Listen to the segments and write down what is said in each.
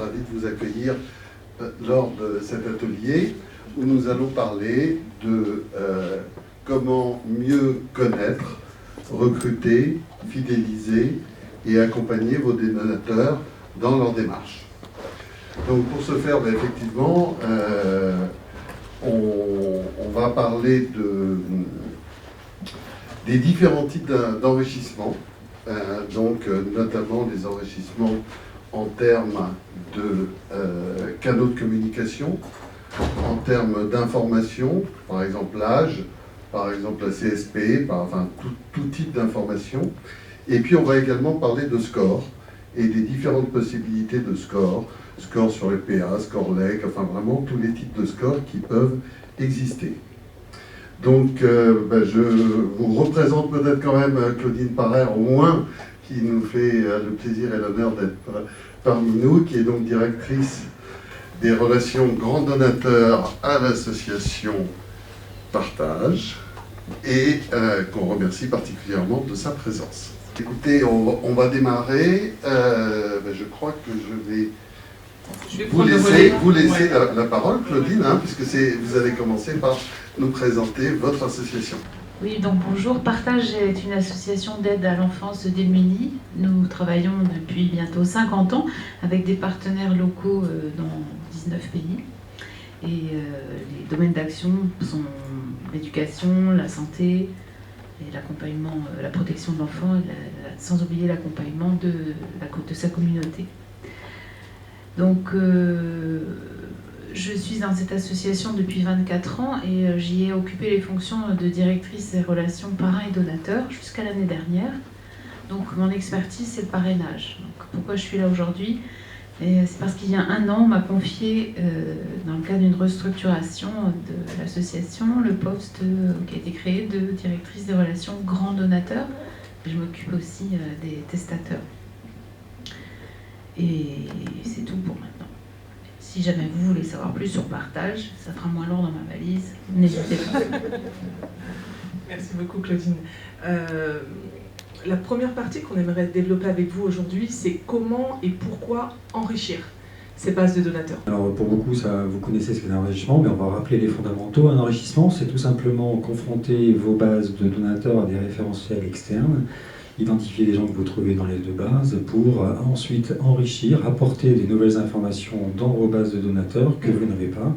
Ravi de vous accueillir lors de cet atelier où nous allons parler de comment mieux connaître, recruter, fidéliser et accompagner vos donateurs dans leur démarche. Donc pour ce faire, effectivement, on va parler des différents types d'enrichissement, notamment les enrichissements en termes de canaux de communication, en termes d'information, par exemple l'âge, par exemple la CSP, enfin tout type d'information. Et puis on va également parler de score et des différentes possibilités de score, score sur les PA, score LEC, enfin vraiment tous les types de scores qui peuvent exister. Donc je vous représente peut-être quand même Claudine Parrer, au moins, qui nous fait le plaisir et l'honneur d'être parmi nous, qui est donc directrice des relations grands donateurs à l'association Partage, et qu'on remercie particulièrement de sa présence. Écoutez, on va démarrer. Je crois que je vais vous laisser la parole, Claudine, puisque vous allez commencer par nous présenter votre association. Oui, donc bonjour. Partage est une association d'aide à l'enfance démunie. Nous travaillons depuis bientôt 50 ans avec des partenaires locaux dans 19 pays. Et les domaines d'action sont l'éducation, la santé, et l'accompagnement, la protection de l'enfant, sans oublier l'accompagnement de sa communauté. Donc, je suis dans cette association depuis 24 ans et j'y ai occupé les fonctions de directrice des relations parrains et donateurs jusqu'à l'année dernière. Donc, mon expertise, c'est le parrainage. Donc, pourquoi je suis là aujourd'hui ? C'est parce qu'il y a un an, on m'a confié, dans le cadre d'une restructuration de l'association, le poste qui a été créé de directrice des relations grands donateurs. Je m'occupe aussi des testateurs. Et c'est tout pour maintenant. Si jamais vous voulez savoir plus sur Partage, ça fera moins lourd dans ma valise. N'hésitez pas. Merci beaucoup, Claudine. La première partie qu'on aimerait développer avec vous aujourd'hui, c'est comment et pourquoi enrichir ces bases de donateurs. Alors pour beaucoup, vous connaissez ce qu'est un enrichissement, mais on va rappeler les fondamentaux. Un enrichissement, c'est tout simplement confronter vos bases de donateurs à des référentiels externes, identifier les gens que vous trouvez dans les deux bases pour ensuite enrichir, apporter des nouvelles informations dans vos bases de donateurs que vous n'avez pas.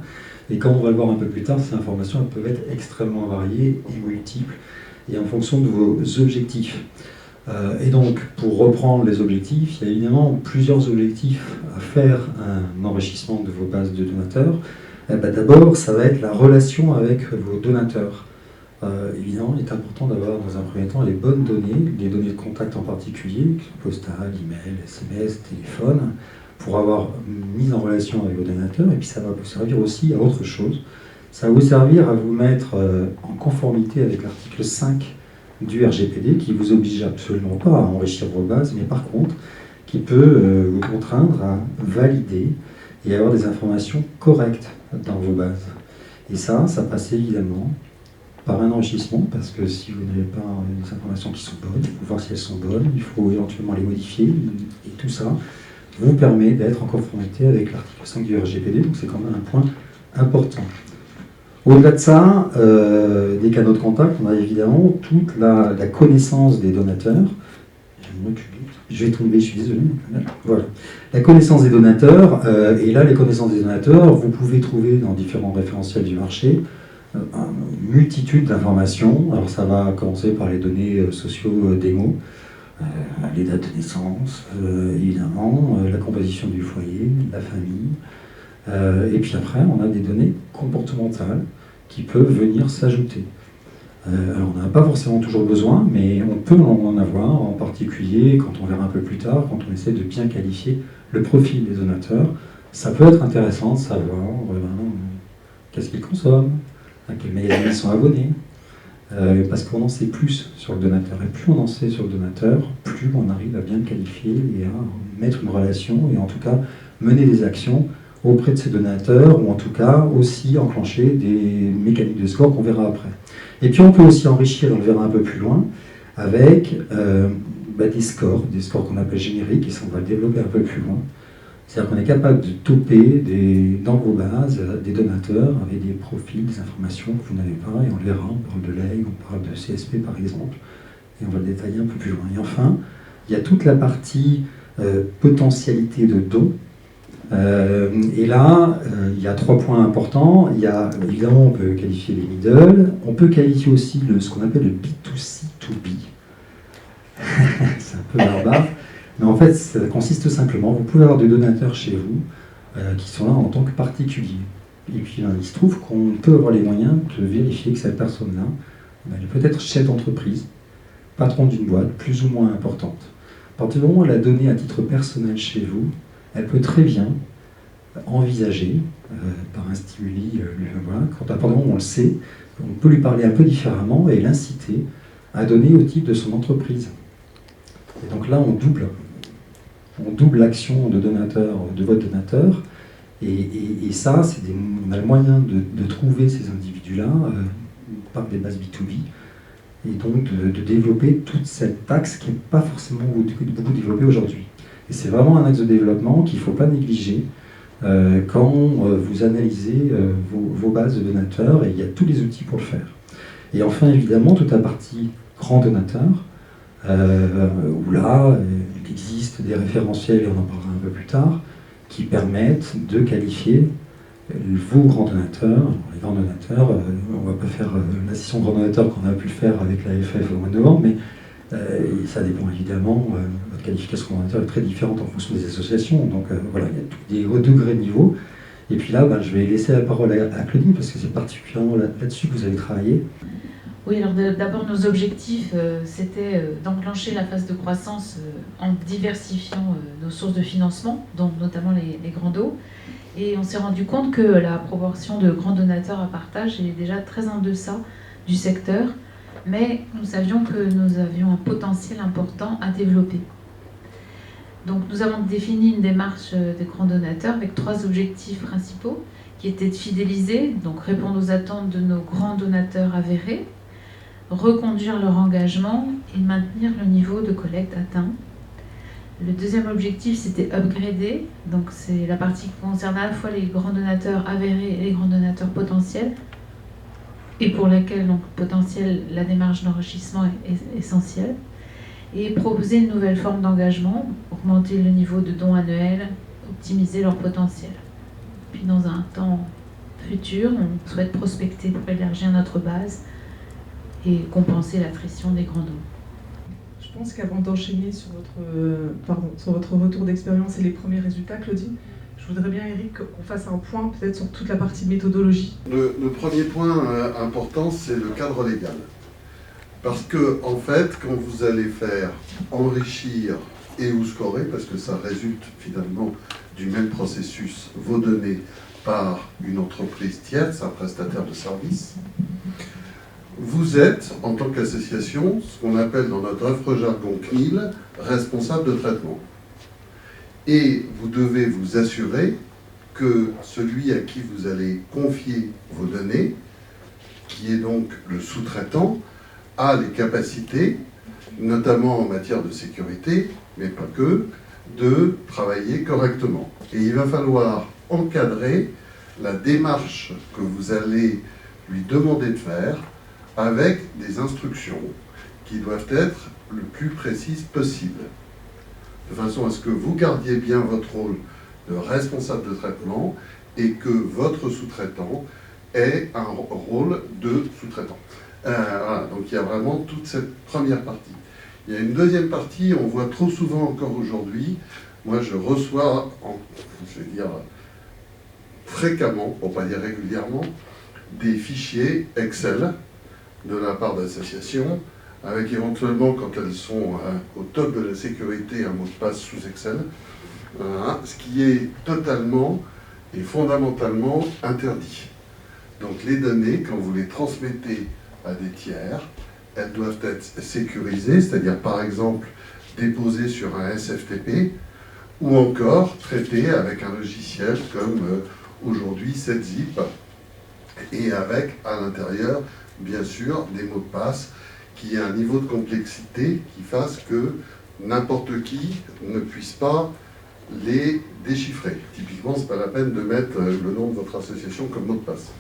Et comme on va le voir un peu plus tard, ces informations elles peuvent être extrêmement variées et multiples et en fonction de vos objectifs. Et donc, pour reprendre les objectifs, il y a évidemment plusieurs objectifs à faire un enrichissement de vos bases de donateurs. D'abord, ça va être la relation avec vos donateurs. Évidemment, il est important d'avoir dans un premier temps les bonnes données, les données de contact en particulier, postal, email, SMS, téléphone, pour avoir mis en relation avec vos donateurs. Et puis ça va vous servir aussi à autre chose. Ça va vous servir à vous mettre en conformité avec l'article 5 du RGPD, qui ne vous oblige absolument pas à enrichir vos bases, mais par contre, qui peut vous contraindre à valider et avoir des informations correctes dans vos bases. Et ça passe évidemment par un enrichissement, parce que si vous n'avez pas des informations qui sont bonnes, il faut voir si elles sont bonnes, il faut éventuellement les modifier, et tout ça vous permet d'être en conformité avec l'article 5 du RGPD, donc c'est quand même un point important. Au-delà de ça, des canaux de contact, on a évidemment toute la connaissance des donateurs. Je vais tomber, je suis désolé. Voilà. La connaissance des donateurs, et là, les connaissances des donateurs, vous pouvez trouver dans différents référentiels du marché une multitude d'informations. Alors ça va commencer par les données socio-démo, les dates de naissance, évidemment, la composition du foyer, la famille. Et puis après, on a des données comportementales qui peuvent venir s'ajouter. Alors on n'en a pas forcément toujours besoin, mais on peut en avoir, en particulier quand on verra un peu plus tard, quand on essaie de bien qualifier le profil des donateurs. Ça peut être intéressant de savoir qu'est-ce qu'ils consomment, à quel magazine ils sont abonnés, parce qu'on en sait plus sur le donateur. Et plus on en sait sur le donateur, plus on arrive à bien le qualifier et à mettre une relation, et en tout cas mener des actions auprès de ces donateurs, ou en tout cas aussi enclencher des mécaniques de score qu'on verra après. Et puis on peut aussi enrichir, on le verra un peu plus loin, avec des scores qu'on appelle génériques, et ça on va le développer un peu plus loin, C'est-à-dire qu'on est capable de toper dans vos bases des donateurs avec des profils, des informations que vous n'avez pas, et on le verra, on parle de l'EG, on parle de CSP par exemple, et on va le détailler un peu plus loin. Et enfin, il y a toute la partie potentialité de dons. Et là, il y a 3 points importants. Il y a, évidemment, on peut qualifier les middle, on peut qualifier aussi ce qu'on appelle le B2C2B. C'est un peu barbare, mais en fait, ça consiste simplement, vous pouvez avoir des donateurs chez vous qui sont là en tant que particuliers. Et puis, il se trouve qu'on peut avoir les moyens de vérifier que cette personne-là, elle est peut-être chef d'entreprise, patron d'une boîte plus ou moins importante. À partir du moment où elle a donné à titre personnel chez vous, elle peut très bien envisager, par un stimuli, voilà, quand à partir du moment où on le sait, on peut lui parler un peu différemment et l'inciter à donner au titre de son entreprise. Et donc là, on double l'action de votre donateur, et ça, on a le moyen de trouver ces individus-là par des bases B2B, et donc de développer toute cette axe qui n'est pas forcément beaucoup développée aujourd'hui. Et c'est vraiment un axe de développement qu'il ne faut pas négliger quand vous analysez vos bases de donateurs, et il y a tous les outils pour le faire. Et enfin, évidemment, toute la partie grand donateur, où là, il existe des référentiels, et on en parlera un peu plus tard, qui permettent de qualifier vos grands donateurs. Les grands donateurs, on ne va pas faire la session grand donateur qu'on a pu faire avec l'AFF au mois de novembre, mais ça dépend évidemment, votre qualification grand donateur est très différente en fonction des associations, donc voilà, il y a des degrés de niveau. Et puis là, je vais laisser la parole à Claudine, parce que c'est particulièrement là-dessus que vous avez travaillé. Oui, alors d'abord, nos objectifs, c'était d'enclencher la phase de croissance en diversifiant nos sources de financement, donc notamment les grands dos. Et on s'est rendu compte que la proportion de grands donateurs à partage est déjà très en deçà du secteur, mais nous savions que nous avions un potentiel important à développer. Donc nous avons défini une démarche des grands donateurs avec 3 objectifs principaux, qui étaient de fidéliser, donc répondre aux attentes de nos grands donateurs avérés, reconduire leur engagement et maintenir le niveau de collecte atteint. Le deuxième objectif, c'était upgrader, donc c'est la partie qui concerne à la fois les grands donateurs avérés et les grands donateurs potentiels, et pour laquelle, donc potentiel, la démarche d'enrichissement est essentielle, et proposer une nouvelle forme d'engagement, augmenter le niveau de dons annuels, optimiser leur potentiel. Puis dans un temps futur, on souhaite prospecter pour élargir notre base et compenser l'attrition des grands dons. Je pense qu'avant d'enchaîner sur votre retour d'expérience et les premiers résultats, Claudine, je voudrais bien, Eric, qu'on fasse un point peut-être sur toute la partie méthodologie. Le premier point important, c'est le cadre légal. Parce que, en fait, quand vous allez faire enrichir et ou scorer, parce que ça résulte finalement du même processus, vos données par une entreprise tierce, un prestataire de service, vous êtes, en tant qu'association, ce qu'on appelle dans notre offre jargon CNIL, responsable de traitement. Et vous devez vous assurer que celui à qui vous allez confier vos données, qui est donc le sous-traitant, a les capacités, notamment en matière de sécurité, mais pas que, de travailler correctement. Et il va falloir encadrer la démarche que vous allez lui demander de faire avec des instructions qui doivent être le plus précises possible, de façon à ce que vous gardiez bien votre rôle de responsable de traitement et que votre sous-traitant ait un rôle de sous-traitant. Voilà, donc il y a vraiment toute cette première partie. Il y a une deuxième partie, on voit trop souvent encore aujourd'hui, moi je reçois, je vais dire fréquemment, pour pas dire régulièrement, des fichiers Excel de la part d'associations, avec éventuellement, quand elles sont au top de la sécurité, un mot de passe sous Excel, ce qui est totalement et fondamentalement interdit. Donc les données, quand vous les transmettez à des tiers, elles doivent être sécurisées, c'est-à-dire par exemple déposées sur un SFTP, ou encore traitées avec un logiciel comme aujourd'hui 7zip, et avec à l'intérieur bien sûr des mots de passe qui aient un niveau de complexité qui fasse que n'importe qui ne puisse pas les déchiffrer. Typiquement, c'est pas la peine de mettre le nom de votre association comme mot de passe.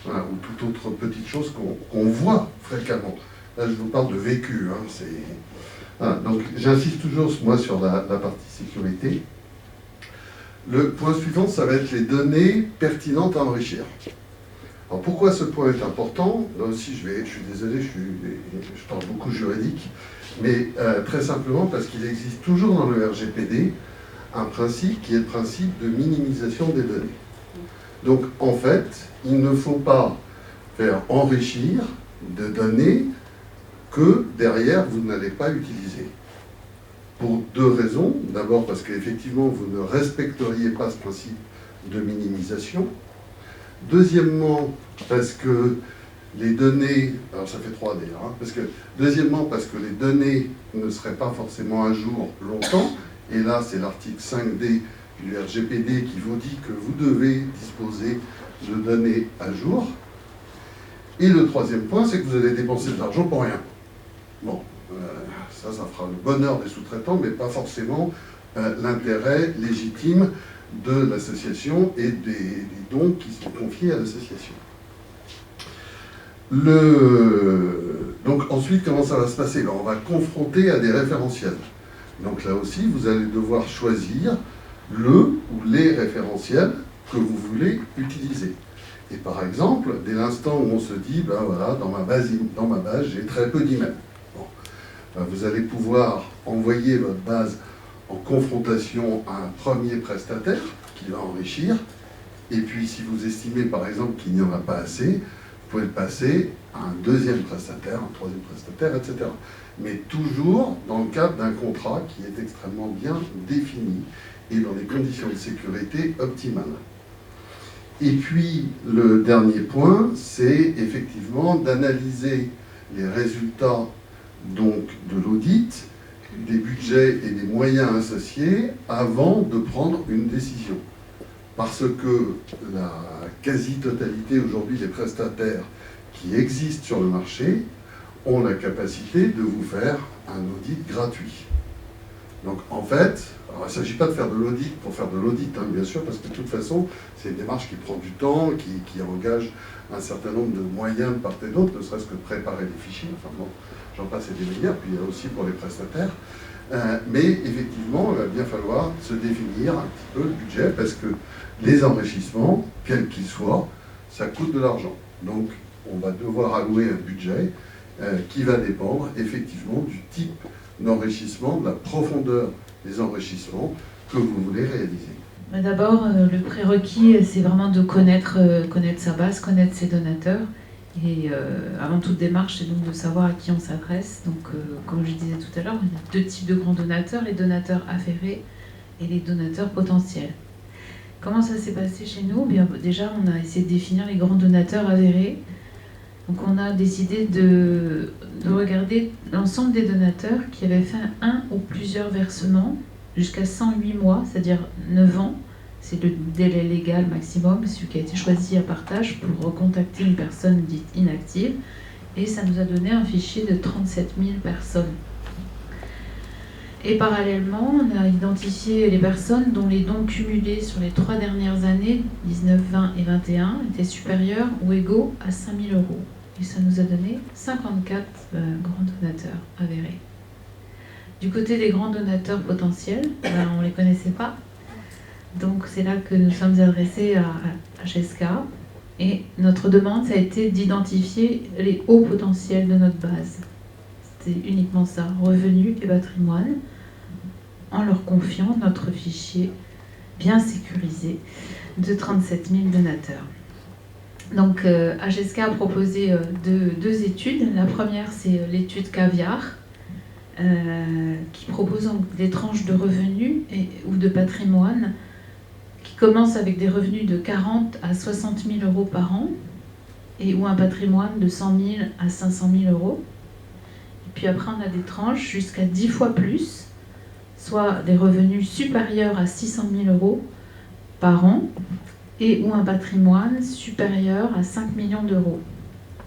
Voilà, ou toute autre petite chose qu'on voit fréquemment. Là, je vous parle de vécu. Voilà, donc, j'insiste toujours, moi, sur la partie sécurité. Le point suivant, ça va être les données pertinentes à enrichir. Alors, pourquoi ce point est important? Là aussi, je suis désolé, je parle beaucoup juridique, mais très simplement parce qu'il existe toujours dans le RGPD un principe qui est le principe de minimisation des données. Donc, en fait, il ne faut pas faire enrichir de données que derrière vous n'allez pas utiliser. Pour deux raisons. D'abord parce qu'effectivement vous ne respecteriez pas ce principe de minimisation. Deuxièmement parce que les données, alors ça fait 3 d'ailleurs, deuxièmement parce que les données ne seraient pas forcément à jour longtemps, et là c'est l'article 5D du RGPD qui vous dit que vous devez disposer de données à jour. Et le troisième point, c'est que vous allez dépenser de l'argent pour rien. Bon, ça fera le bonheur des sous-traitants, mais pas forcément l'intérêt légitime de l'association et des dons qui sont confiés à l'association. Donc ensuite, comment ça va se passer? On va confronter à des référentiels. Donc là aussi, vous allez devoir choisir le ou les référentiels que vous voulez utiliser. Et par exemple, dès l'instant où on se dit, ben voilà, dans ma base j'ai très peu d'emails. Bon. Ben vous allez pouvoir envoyer votre base en confrontation à un premier prestataire qui va enrichir. Et puis si vous estimez par exemple qu'il n'y en a pas assez, vous pouvez le passer à un deuxième prestataire, un troisième prestataire, etc. Mais toujours dans le cadre d'un contrat qui est extrêmement bien défini et dans des conditions de sécurité optimales. Et puis, le dernier point, c'est effectivement d'analyser les résultats donc, de l'audit, des budgets et des moyens associés avant de prendre une décision. Parce que la quasi-totalité aujourd'hui des prestataires qui existent sur le marché ont la capacité de vous faire un audit gratuit. Donc en fait, alors, il ne s'agit pas de faire de l'audit pour faire de l'audit, hein, bien sûr, parce que de toute façon, c'est une démarche qui prend du temps, qui engage un certain nombre de moyens de part et d'autre, ne serait-ce que de préparer les fichiers, enfin bon, j'en passe et des meilleurs, puis il y a aussi pour les prestataires. Mais effectivement, il va bien falloir se définir un petit peu le budget, parce que les enrichissements, quels qu'ils soient, ça coûte de l'argent. Donc on va devoir allouer un budget qui va dépendre effectivement du type d'enrichissement, de la profondeur des enrichissements que vous voulez réaliser. D'abord, le prérequis, c'est vraiment de connaître sa base, connaître ses donateurs. Et avant toute démarche, c'est donc de savoir à qui on s'adresse. Donc, comme je disais tout à l'heure, il y a 2 types de grands donateurs, les donateurs avérés et les donateurs potentiels. Comment ça s'est passé chez nous? Bien, déjà, on a essayé de définir les grands donateurs avérés. Donc on a décidé de regarder l'ensemble des donateurs qui avaient fait un ou plusieurs versements jusqu'à 108 mois, c'est-à-dire 9 ans. C'est le délai légal maximum, celui qui a été choisi à partage pour recontacter une personne dite inactive. Et ça nous a donné un fichier de 37 000 personnes. Et parallèlement, on a identifié les personnes dont les dons cumulés sur les 3 dernières années, 19, 20 et 21, étaient supérieurs ou égaux à 5 000 €. Et ça nous a donné 54 grands donateurs avérés. Du côté des grands donateurs potentiels, on ne les connaissait pas. Donc c'est là que nous sommes adressés à HSK. Et notre demande, ça a été d'identifier les hauts potentiels de notre base. C'était uniquement ça, revenus et patrimoine, en leur confiant notre fichier bien sécurisé de 37 000 donateurs. Donc HSK a proposé 2 études. La première, c'est l'étude Caviar, qui propose des tranches de revenus ou de patrimoine qui commencent avec des revenus de 40 à 60 000 € par an ou un patrimoine de 100 000 à 500 000 €. Et puis après, on a des tranches jusqu'à 10 fois plus, soit des revenus supérieurs à 600 000 € par an ou un patrimoine supérieur à 5 millions d'euros.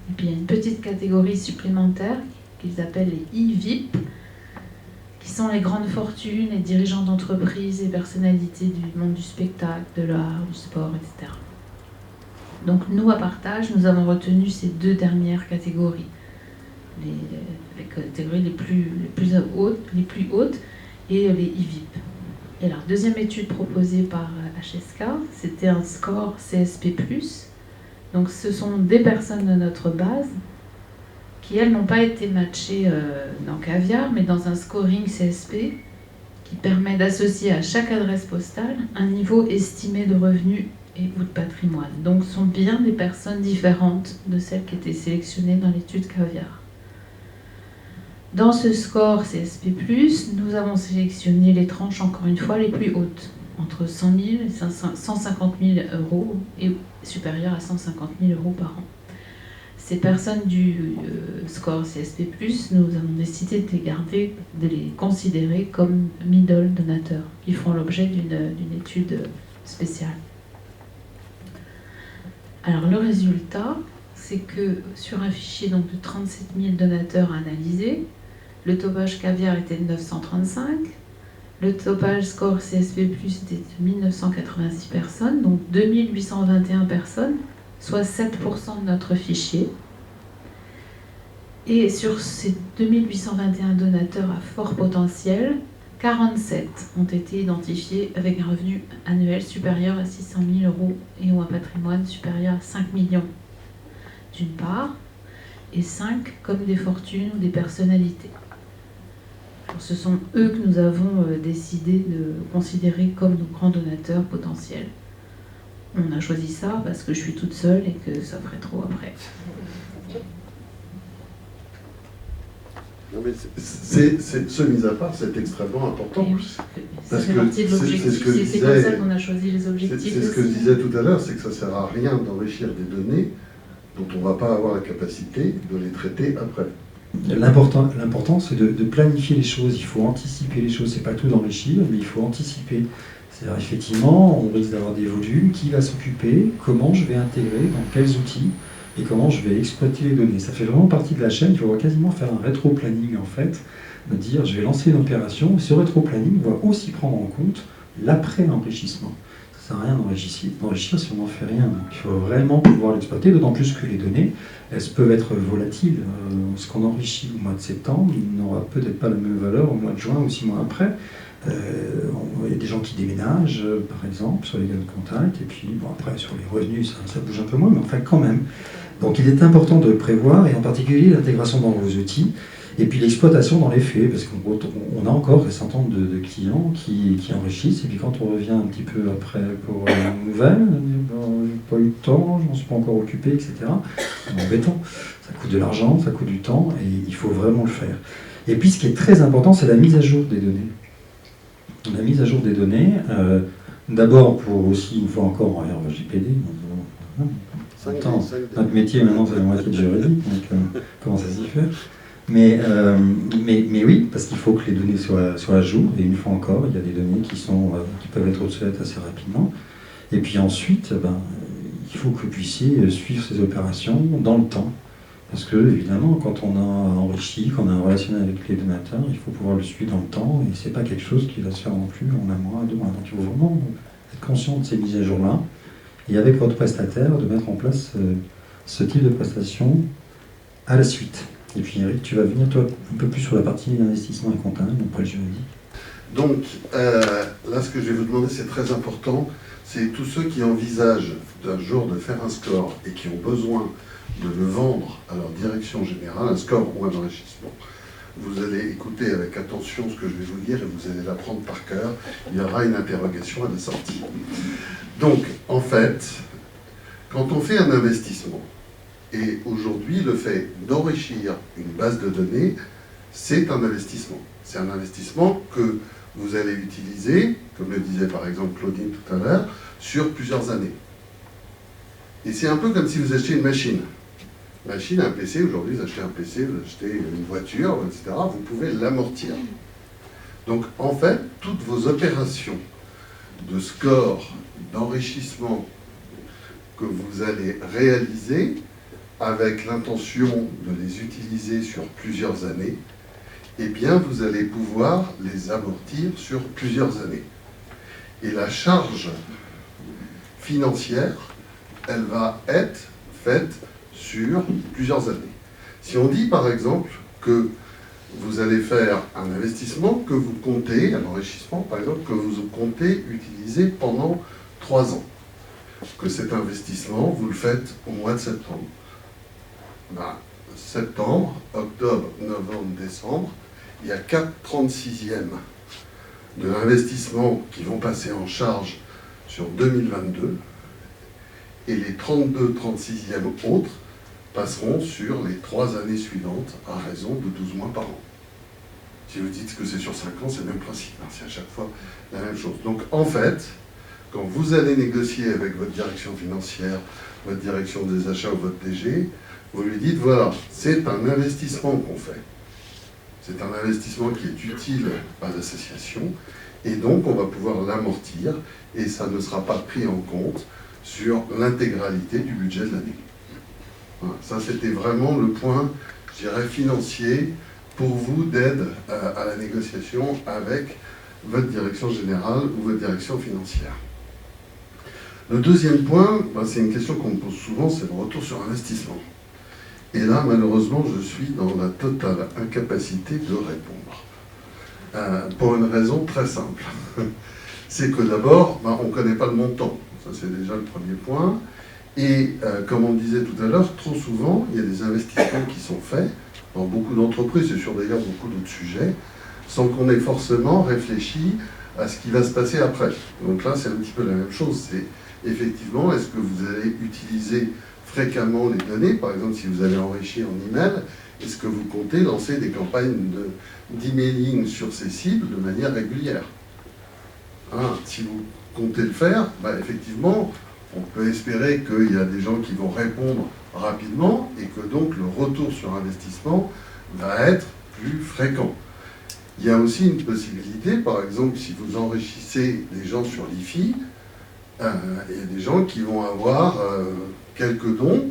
Et puis il y a une petite catégorie supplémentaire qu'ils appellent les e-VIP, qui qui sont les grandes fortunes, les dirigeants d'entreprises et personnalités du monde du spectacle, de l'art, du sport, etc. Donc nous, à Partage, nous avons retenu ces deux dernières catégories. Les catégories les plus hautes et les IVIP. Et la deuxième étude proposée par HSK, c'était un score CSP+. Donc ce sont des personnes de notre base qui, elles, n'ont pas été matchées dans Caviar, mais dans un scoring CSP qui permet d'associer à chaque adresse postale un niveau estimé de revenus et ou de patrimoine. Donc ce sont bien des personnes différentes de celles qui étaient sélectionnées dans l'étude Caviar. Dans ce score CSP+, nous avons sélectionné les tranches, encore une fois, les plus hautes, entre 100 000 et 150 000 euros et supérieures à 150 000 euros par an. Ces personnes du score CSP+, nous avons décidé de les considérer comme middle donateurs, qui feront l'objet d'une étude spéciale. Alors le résultat, c'est que sur un fichier donc, de 37 000 donateurs analysés, le topage Caviar était de 935, le topage score CSP+, était de 1986 personnes, donc 2821 personnes, soit 7% de notre fichier. Et sur ces 2821 donateurs à fort potentiel, 47 ont été identifiés avec un revenu annuel supérieur à 600 000 euros et ou un patrimoine supérieur à 5 millions d'une part, et 5 comme des fortunes ou des personnalités. Alors, ce sont eux que nous avons décidé de considérer comme nos grands donateurs potentiels. On a choisi ça parce que je suis toute seule et que ça ferait trop après. Non mais ce mis à part, c'est extrêmement important. Oui, parce que c'est ce que c'est comme ça qu'on a choisi les objectifs. C'est ce que je disais tout à l'heure, c'est que ça ne sert à rien d'enrichir des données dont on ne va pas avoir la capacité de les traiter après. L'important, c'est de planifier les choses. Il faut anticiper les choses. C'est pas tout d'enrichir, mais il faut anticiper. C'est-à-dire, effectivement, on risque d'avoir des volumes. Qui va s'occuper? Comment je vais intégrer? Dans quels outils? Et comment je vais exploiter les données? Ça fait vraiment partie de la chaîne. Il faut quasiment faire un rétro-planning, en fait. De dire, je vais lancer une opération. Et ce rétro-planning va aussi prendre en compte l'après-enrichissement. Ça ne sert à rien d'enrichir si on n'en fait rien. Donc, il faut vraiment pouvoir l'exploiter, d'autant plus que les données, elles peuvent être volatiles. Ce qu'on enrichit au mois de septembre n'aura peut-être pas la même valeur au mois de juin ou 6 mois après. Il y a des gens qui déménagent, par exemple, sur les liens de contact, et puis bon, après, sur les revenus, ça bouge un peu moins, mais enfin quand même. Donc il est important de le prévoir, et en particulier l'intégration dans vos outils, et puis l'exploitation dans les faits, parce qu'on a encore un certain nombre de clients qui enrichissent, et puis quand on revient un petit peu après pour une nouvelle, j'ai pas eu de temps, je m'en suis pas encore occupé, etc. C'est embêtant. Ça coûte de l'argent, ça coûte du temps, et il faut vraiment le faire. Et puis ce qui est très important, c'est la mise à jour des données. La mise à jour des données, d'abord pour aussi, une fois encore, en RGPD, notre métier maintenant c'est la moitié de juridique, donc comment ça s'y fait? Mais oui, parce qu'il faut que les données soient à jour, et une fois encore, il y a des données qui peuvent être obsolètes assez rapidement. Et puis ensuite, il faut que vous puissiez suivre ces opérations dans le temps. Parce que, évidemment, quand on a enrichi, quand on a un relationnel avec les donateurs, il faut pouvoir le suivre dans le temps, et c'est pas quelque chose qui va se faire non plus en un mois, 2 mois. Donc il faut vraiment être conscient de ces mises à jour-là, et avec votre prestataire, de mettre en place ce type de prestation à la suite. Et puis Eric, tu vas venir toi un peu plus sur la partie investissement et comptable, après le juridique. Donc là, ce que je vais vous demander, c'est très important, c'est tous ceux qui envisagent d'un jour de faire un score et qui ont besoin de le vendre à leur direction générale, un score ou un enrichissement. Vous allez écouter avec attention ce que je vais vous dire et vous allez l'apprendre par cœur. Il y aura une interrogation à la sortie. Donc, en fait, quand on fait un investissement, et aujourd'hui le fait d'enrichir une base de données, c'est un investissement. C'est un investissement que vous allez utiliser, comme le disait par exemple Claudine tout à l'heure, sur plusieurs années. Et c'est un peu comme si vous achetiez une machine. Machine, un PC, aujourd'hui vous achetez un PC, vous achetez une voiture, etc., vous pouvez l'amortir. Donc en fait, toutes vos opérations de score, d'enrichissement que vous allez réaliser avec l'intention de les utiliser sur plusieurs années, eh bien, vous allez pouvoir les amortir sur plusieurs années. Et la charge financière, elle va être faite sur plusieurs années. Si on dit, par exemple, que vous allez faire un investissement que vous comptez, un enrichissement, par exemple, que vous comptez utiliser pendant 3 ans, que cet investissement, vous le faites au mois de septembre. Septembre, octobre, novembre, décembre, il y a 4/36e de l'investissement qui vont passer en charge sur 2022 et les 32/36e autres passeront sur les 3 années suivantes à raison de 12 mois par an. Si vous dites que c'est sur 5 ans, c'est le même principe, hein, c'est à chaque fois la même chose. Donc en fait, quand vous allez négocier avec votre direction financière, votre direction des achats ou votre DG, vous lui dites, voilà, c'est un investissement qu'on fait. C'est un investissement qui est utile à l'association, et donc on va pouvoir l'amortir, et ça ne sera pas pris en compte sur l'intégralité du budget de l'année. Voilà, ça c'était vraiment le point, je dirais, financier pour vous d'aide à la négociation avec votre direction générale ou votre direction financière. Le deuxième point, c'est une question qu'on me pose souvent, c'est le retour sur investissement. Et là, malheureusement, je suis dans la totale incapacité de répondre. Pour une raison très simple. C'est que d'abord, on ne connaît pas le montant. Ça, c'est déjà le premier point. Et comme on disait tout à l'heure, trop souvent, il y a des investissements qui sont faits dans beaucoup d'entreprises et sur d'ailleurs beaucoup d'autres sujets, sans qu'on ait forcément réfléchi à ce qui va se passer après. Donc là, c'est un petit peu la même chose. C'est effectivement, est-ce que vous allez utiliser fréquemment les données? Par exemple, si vous allez enrichir en email, est-ce que vous comptez lancer des campagnes d'emailing sur ces cibles de manière régulière? Si vous comptez le faire, effectivement, on peut espérer qu'il y a des gens qui vont répondre rapidement et que donc le retour sur investissement va être plus fréquent. Il y a aussi une possibilité, par exemple, si vous enrichissez des gens sur l'IFI, il y a des gens qui vont avoir quelques dons,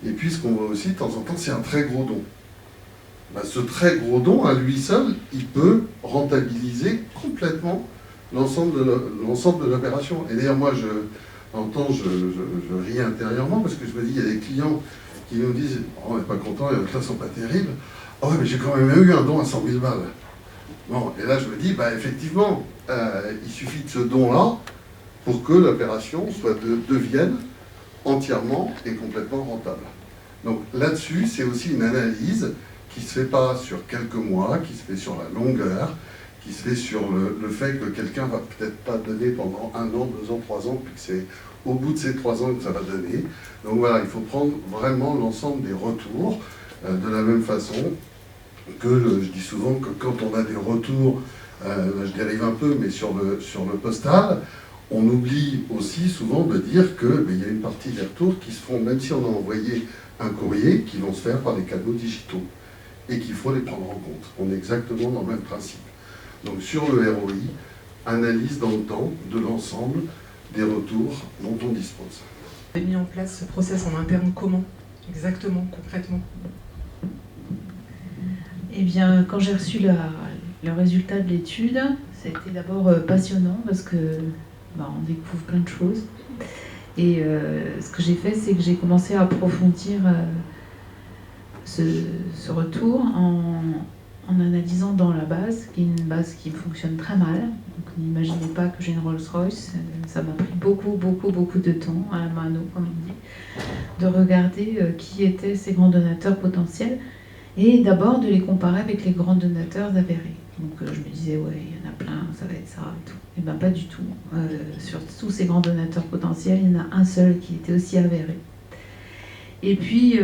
et puis ce qu'on voit aussi de temps en temps, c'est un très gros don. Ce très gros don, à lui seul, il peut rentabiliser complètement l'ensemble de l'opération. Et d'ailleurs, moi, je ris intérieurement, parce que je me dis, il y a des clients qui nous disent « on n'est pas content, les autres là sont pas terribles. Oh oui, mais j'ai quand même eu un don à 100 000 balles. » Bon, et là, je me dis, effectivement, il suffit de ce don-là pour que l'opération devienne entièrement et complètement rentable. Donc là-dessus, c'est aussi une analyse qui ne se fait pas sur quelques mois, qui se fait sur la longueur, qui se fait sur le fait que quelqu'un va peut-être pas donner pendant 1 an, 2 ans, 3 ans, puis que c'est au bout de ces 3 ans que ça va donner. Donc voilà, il faut prendre vraiment l'ensemble des retours, de la même façon que je dis souvent que quand on a des retours, je dérive un peu, mais sur le postal, on oublie aussi souvent de dire qu'il y a une partie des retours qui se font, même si on a envoyé un courrier, qui vont se faire par des canaux digitaux et qu'il faut les prendre en compte. On est exactement dans le même principe. Donc sur le ROI, analyse dans le temps de l'ensemble des retours dont on dispose. Vous avez mis en place ce process en interne comment? Exactement, concrètement? Eh bien, quand j'ai reçu le résultat de l'étude, c'était d'abord passionnant parce que on découvre plein de choses. Et ce que j'ai fait, c'est que j'ai commencé à approfondir ce retour en analysant dans la base, qui est une base qui fonctionne très mal. Donc n'imaginez pas que j'ai une Rolls-Royce. Ça m'a pris beaucoup de temps, à la mano, comme on dit, de regarder qui étaient ces grands donateurs potentiels et d'abord de les comparer avec les grands donateurs avérés. Donc je me disais, ouais, il y en a plein, ça va être ça et tout. Et bien pas du tout. Sur tous ces grands donateurs potentiels, il y en a un seul qui était aussi avéré. Et puis,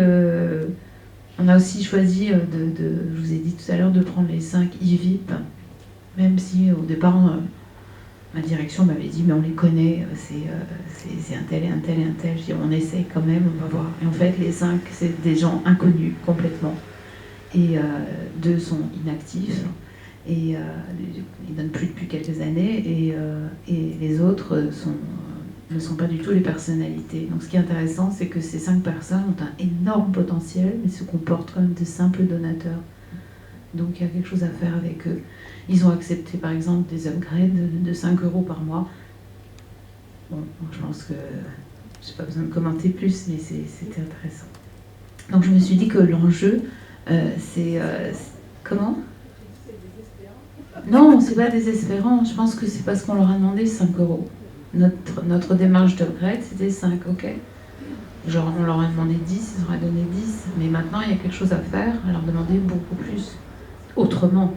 on a aussi choisi, je vous ai dit tout à l'heure, de prendre les 5 IVIP, même si au départ, ma direction m'avait dit, mais on les connaît, c'est un tel et un tel et un tel. Je dis, on essaye quand même, on va voir. Et en fait, les 5, c'est des gens inconnus complètement. Et 2 sont inactifs. Et ils ne donnent plus depuis quelques années, et les autres ne sont pas du tout les personnalités. Donc ce qui est intéressant, c'est que ces 5 personnes ont un énorme potentiel, mais se comportent comme de simples donateurs. Donc il y a quelque chose à faire avec eux. Ils ont accepté par exemple des upgrades de 5 € par mois. Bon, je pense que j'ai pas besoin de commenter plus, mais c'était intéressant. Donc je me suis dit que l'enjeu, c'est... comment ? Non, c'est pas désespérant. Je pense que c'est parce qu'on leur a demandé 5 €. Notre démarche d'upgrade, c'était 5, ok. Genre, on leur a demandé 10, ils auraient donné 10. Mais maintenant, il y a quelque chose à faire, à leur demander beaucoup plus. Autrement.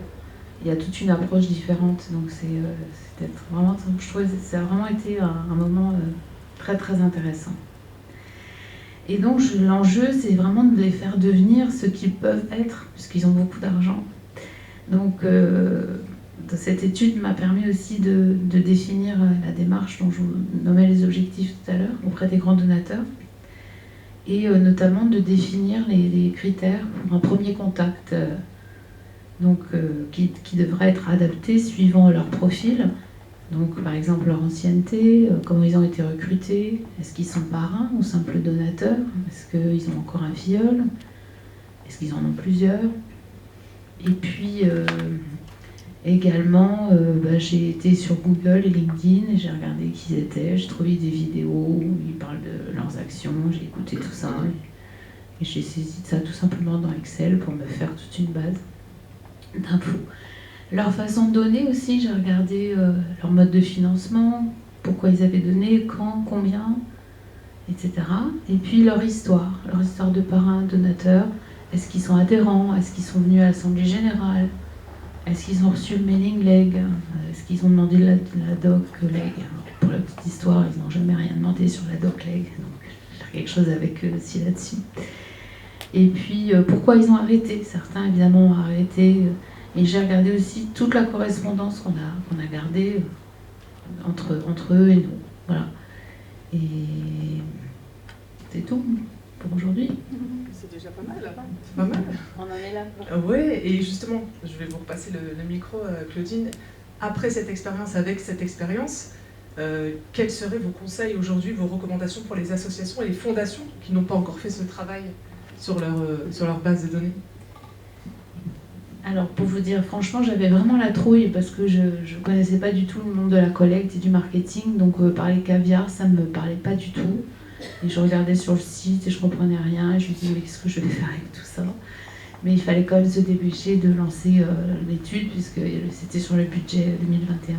Il y a toute une approche différente. Donc, c'était vraiment, je trouvais que ça a vraiment été un moment très, très intéressant. Et donc, l'enjeu, c'est vraiment de les faire devenir ce qu'ils peuvent être, puisqu'ils ont beaucoup d'argent. Donc, cette étude m'a permis aussi de définir la démarche dont je vous nommais les objectifs tout à l'heure, auprès des grands donateurs, et notamment de définir les critères pour un premier contact, qui devrait être adapté suivant leur profil. Donc, par exemple, leur ancienneté, comment ils ont été recrutés, est-ce qu'ils sont parrains ou simples donateurs, est-ce qu'ils ont encore un filleul, est-ce qu'ils en ont plusieurs. Et puis, également, j'ai été sur Google et LinkedIn et j'ai regardé qui ils étaient, j'ai trouvé des vidéos où ils parlent de leurs actions, j'ai écouté tout ça et j'ai saisi ça tout simplement dans Excel pour me faire toute une base d'infos. Leur façon de donner aussi, j'ai regardé leur mode de financement, pourquoi ils avaient donné, quand, combien, etc. Et puis leur histoire de parrain, donateur. Est-ce qu'ils sont adhérents? Est-ce qu'ils sont venus à l'Assemblée Générale? Est-ce qu'ils ont reçu le mailing leg? Est-ce qu'ils ont demandé la doc leg? Pour la petite histoire, ils n'ont jamais rien demandé sur la doc leg, donc j'ai quelque chose avec eux aussi là-dessus. Et puis, pourquoi ils ont arrêté? Certains, évidemment, ont arrêté. Et j'ai regardé aussi toute la correspondance qu'on a gardée entre eux et nous. Voilà. Et c'est tout pour aujourd'hui. C'est déjà pas mal, là. C'est pas mal. On en est là. Oui, et justement, je vais vous repasser le micro, Claudine. Après cette expérience, avec cette expérience, quels seraient vos conseils aujourd'hui, vos recommandations pour les associations et les fondations qui n'ont pas encore fait ce travail sur leur base de données? Alors, pour vous dire, franchement, j'avais vraiment la trouille parce que je ne connaissais pas du tout le monde de la collecte et du marketing. Donc, parler caviar, ça ne me parlait pas du tout. Et je regardais sur le site et je ne comprenais rien. Et je me disais, mais qu'est-ce que je vais faire avec tout ça? Mais il fallait quand même se dépêcher de lancer l'étude puisque c'était sur le budget 2021.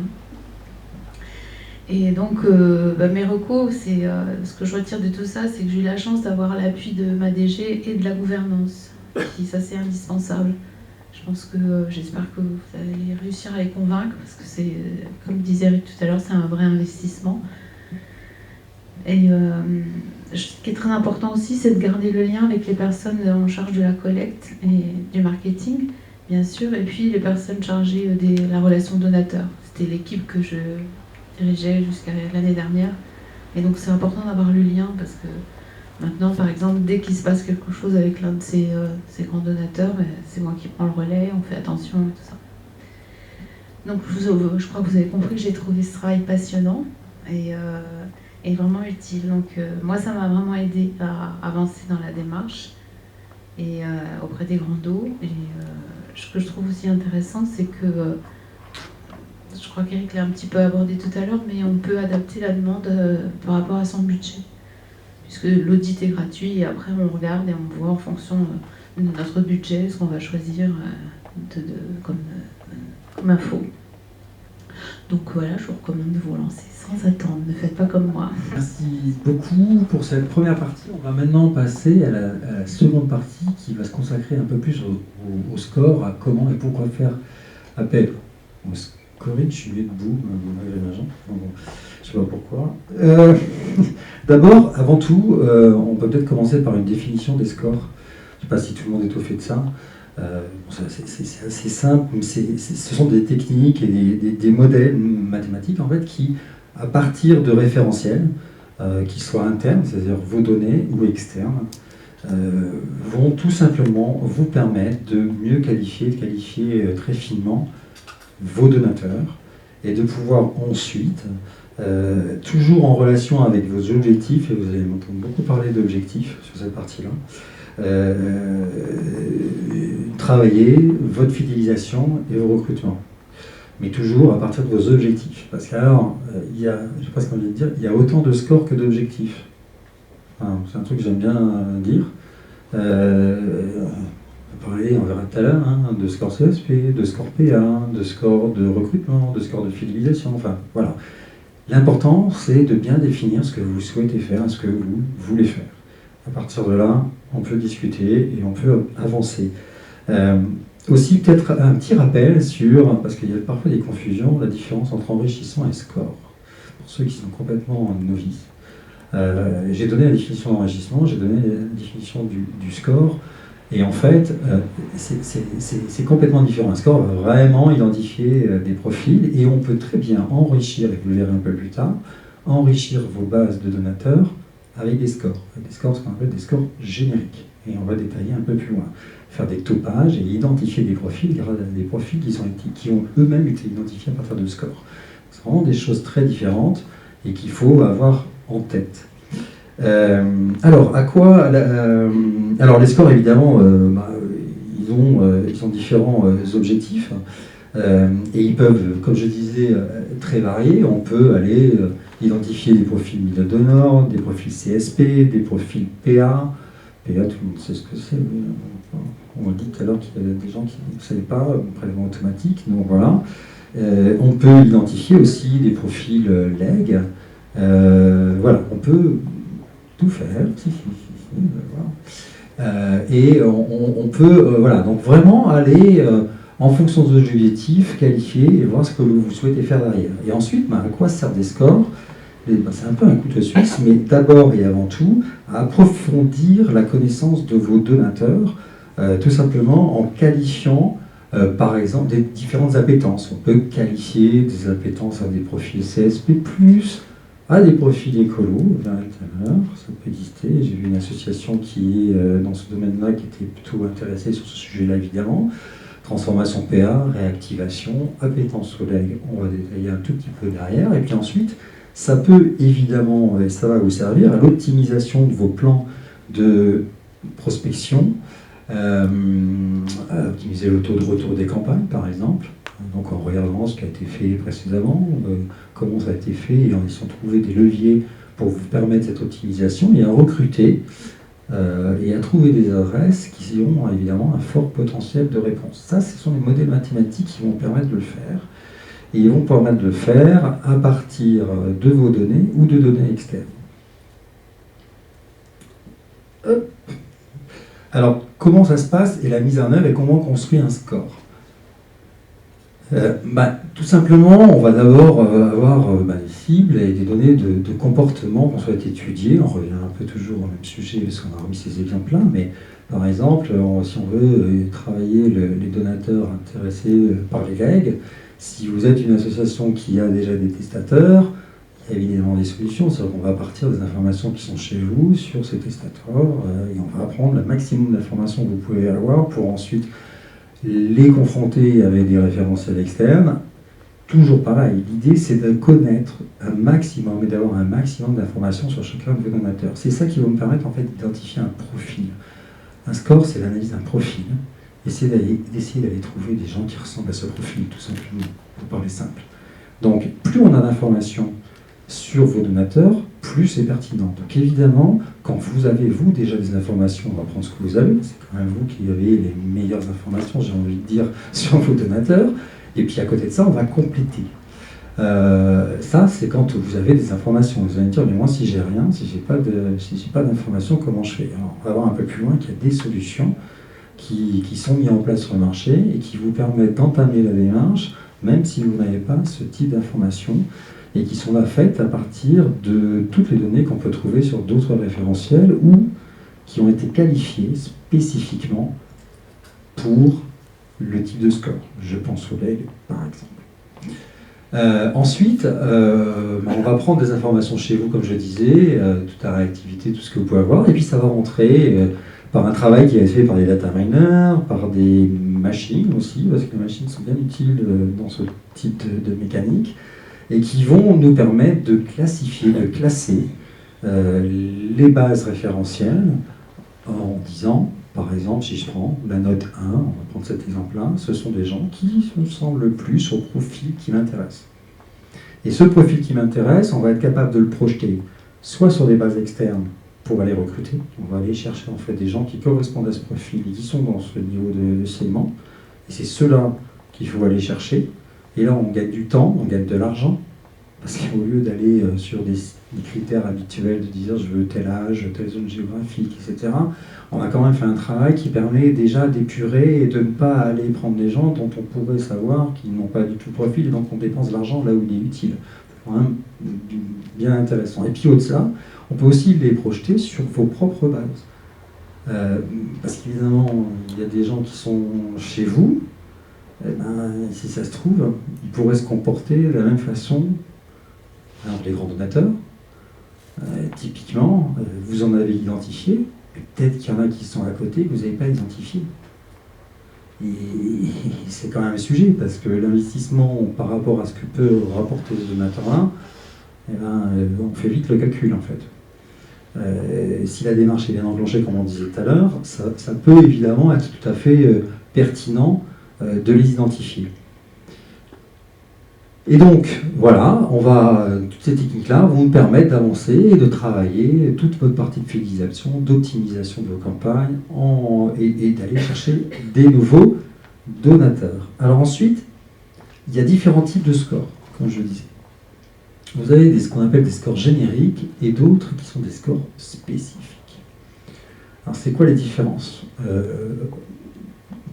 Et donc, mes recos, ce que je retire de tout ça, c'est que j'ai eu la chance d'avoir l'appui de ma DG et de la gouvernance. Et ça, c'est indispensable. Je pense que j'espère que vous allez réussir à les convaincre parce que c'est, comme disait Eric tout à l'heure, c'est un vrai investissement. Et ce qui est très important aussi, c'est de garder le lien avec les personnes en charge de la collecte et du marketing, bien sûr, et puis les personnes chargées de la relation donateur. C'était l'équipe que je dirigeais jusqu'à l'année dernière. Et donc c'est important d'avoir le lien parce que maintenant, par exemple, dès qu'il se passe quelque chose avec l'un de ces grands donateurs, c'est moi qui prends le relais, on fait attention et tout ça. Donc je crois que vous avez compris que j'ai trouvé ce travail passionnant et vraiment utile. Donc moi, ça m'a vraiment aidé à avancer dans la démarche et auprès des grands dos. Et ce que je trouve aussi intéressant, c'est que, je crois qu'Eric l'a un petit peu abordé tout à l'heure, mais on peut adapter la demande par rapport à son budget. Puisque l'audit est gratuit et après on regarde et on voit en fonction de notre budget ce qu'on va choisir comme info. Donc voilà, je vous recommande de vous lancer sans attendre, ne faites pas comme moi. Merci beaucoup pour cette première partie. On va maintenant passer à la seconde partie qui va se consacrer un peu plus au score, à comment et pourquoi faire appel au scoring. Je suis debout, malgré ma jambe. Bon, je ne sais pas pourquoi. D'abord, avant tout, on peut peut-être commencer par une définition des scores. Je ne sais pas si tout le monde est au fait de ça. C'est assez simple, mais ce sont des techniques et des modèles mathématiques en fait, qui, à partir de référentiels, qu'ils soient internes, c'est-à-dire vos données, ou externes, vont tout simplement vous permettre de mieux qualifier très finement vos donateurs et de pouvoir ensuite, toujours en relation avec vos objectifs, et vous allez m'entendre beaucoup parler d'objectifs sur cette partie-là, travailler votre fidélisation et vos recrutements. Mais toujours à partir de vos objectifs. Parce qu'alors, il y a, je ne sais pas ce qu'on vient de dire, il y a autant de scores que d'objectifs. Enfin, c'est un truc que j'aime bien dire. On va parler, on verra tout à l'heure, hein, de score CSP, de score PA, de score de recrutement, de score de fidélisation, enfin voilà. L'important, c'est de bien définir ce que vous souhaitez faire, ce que vous voulez faire. À partir de là, on peut discuter et on peut avancer. Aussi, peut-être un petit rappel sur, parce qu'il y a parfois des confusions, la différence entre enrichissement et score. Pour ceux qui sont complètement novices. J'ai donné la définition d'enrichissement, j'ai donné la définition du score, et en fait, c'est complètement différent. Un score va vraiment identifier des profils, et on peut très bien enrichir, et vous le verrez un peu plus tard, enrichir vos bases de donateurs avec des scores. Avec des scores, ce qu'on appelle des scores génériques. Et on va détailler un peu plus loin. Faire des topages et identifier des profils, des profils qui ont eux-mêmes été identifiés à partir de scores. C'est vraiment des choses très différentes et qu'il faut avoir en tête. Alors, à quoi alors, les scores, évidemment, ils ont différents objectifs. Et ils peuvent, comme je disais, très variés. On peut aller identifier des profils middle donor, des profils CSP, des profils PA. PA, tout le monde sait ce que c'est. On m'a dit tout à l'heure qu'il y avait des gens qui ne savaient pas, prélèvement automatique. Donc voilà. On peut identifier aussi des profils leg. Voilà, on peut tout faire. Voilà. Et on peut, voilà, donc vraiment aller en fonction de vos objectifs, qualifier et voir ce que vous souhaitez faire derrière. Et ensuite, à quoi servent des scores? C'est un peu un couteau suisse, mais d'abord et avant tout, à approfondir la connaissance de vos donateurs, tout simplement en qualifiant, par exemple, des différentes appétences. On peut qualifier des appétences à des profils CSP+, à des profils écolos, on verra tout à l'heure, ça peut exister. J'ai vu une association qui est dans ce domaine-là, qui était plutôt intéressée sur ce sujet-là, évidemment. Transformation PA, réactivation, appétence au leg, on va détailler un tout petit peu derrière. Et puis ensuite, ça peut évidemment, et ça va vous servir, à l'optimisation de vos plans de prospection, optimiser le taux de retour des campagnes, par exemple. Donc en regardant ce qui a été fait précédemment, comment ça a été fait, et en essayant de trouver des leviers pour vous permettre cette optimisation, et à recruter et à trouver des adresses qui ont évidemment un fort potentiel de réponse. Ça, ce sont les modèles mathématiques qui vont permettre de le faire. Et ils vont permettre de le faire à partir de vos données ou de données externes. Hop. Alors, comment ça se passe et la mise en œuvre et comment on construit un score? Tout simplement, on va d'abord avoir des cibles et des données de comportement qu'on souhaite étudier. On revient un peu toujours au même sujet parce qu'on a remis ces exemples-là, mais par exemple, si on veut travailler les donateurs intéressés par les legs, si vous êtes une association qui a déjà des testateurs, il y a évidemment des solutions. C'est-à-dire qu'on va partir des informations qui sont chez vous sur ces testateurs et on va prendre le maximum d'informations que vous pouvez avoir pour ensuite les confronter avec des référentiels externes. Toujours pareil, l'idée c'est de connaître un maximum et d'avoir un maximum d'informations sur chacun de vos donateurs. C'est ça qui va me permettre en fait d'identifier un profil. Un score, c'est l'analyse d'un profil. D'essayer d'aller trouver des gens qui ressemblent à ce profil, tout simplement, pour parler simple. Donc, plus on a d'informations sur vos donateurs, plus c'est pertinent. Donc évidemment, quand vous avez, vous, déjà des informations, on va prendre ce que vous avez, c'est quand même vous qui avez les meilleures informations, j'ai envie de dire, sur vos donateurs, et puis à côté de ça, on va compléter. Ça, c'est quand vous avez des informations. Vous allez me dire, mais moi, si j'ai rien, si j'ai pas d'informations, comment je fais? Alors, on va voir un peu plus loin qu'il y a des solutions qui sont mises en place sur le marché et qui vous permettent d'entamer la démarche, même si vous n'avez pas ce type d'informations, et qui sont là faites à partir de toutes les données qu'on peut trouver sur d'autres référentiels ou qui ont été qualifiées spécifiquement pour le type de score. Je pense au leg, par exemple. Ensuite, on va prendre des informations chez vous, comme je disais, toute la réactivité, tout ce que vous pouvez avoir, et puis ça va rentrer par un travail qui est fait par des data miners, par des machines aussi, parce que les machines sont bien utiles dans ce type de mécanique, et qui vont nous permettre de classifier, de classer les bases référentielles en disant, par exemple, si je prends la note 1, on va prendre cet exemple-là, ce sont des gens qui me semblent le plus au profil qui m'intéresse. Et ce profil qui m'intéresse, on va être capable de le projeter soit sur des bases externes pour aller recruter, on va aller chercher en fait des gens qui correspondent à ce profil et qui sont dans ce niveau de segment, et c'est ceux-là qu'il faut aller chercher, et là on gagne du temps, on gagne de l'argent, parce qu'au lieu d'aller sur des critères habituels de dire je veux tel âge, telle zone géographique, etc., on a quand même fait un travail qui permet déjà d'épurer et de ne pas aller prendre des gens dont on pourrait savoir qu'ils n'ont pas du tout le profil, et donc on dépense l'argent là où il est utile. C'est quand même bien intéressant. Et puis au-delà, on peut aussi les projeter sur vos propres bases. Parce qu'évidemment, il y a des gens qui sont chez vous, et si ça se trouve, ils pourraient se comporter de la même façon. Alors, les grands donateurs, typiquement, vous en avez identifié, et peut-être qu'il y en a qui sont à côté que vous n'avez pas identifié. Et c'est quand même un sujet, parce que l'investissement par rapport à ce que peut rapporter ce donateur-là, on fait vite le calcul en fait. Si la démarche est bien enclenchée, comme on disait tout à l'heure, ça peut évidemment être tout à fait pertinent de les identifier. Et donc, voilà, toutes ces techniques-là vont nous permettre d'avancer et de travailler toute votre partie de fidélisation, d'optimisation de vos campagnes et d'aller chercher des nouveaux donateurs. Alors ensuite, il y a différents types de scores, comme je le disais. Vous avez ce qu'on appelle des scores génériques et d'autres qui sont des scores spécifiques. Alors c'est quoi les différences ?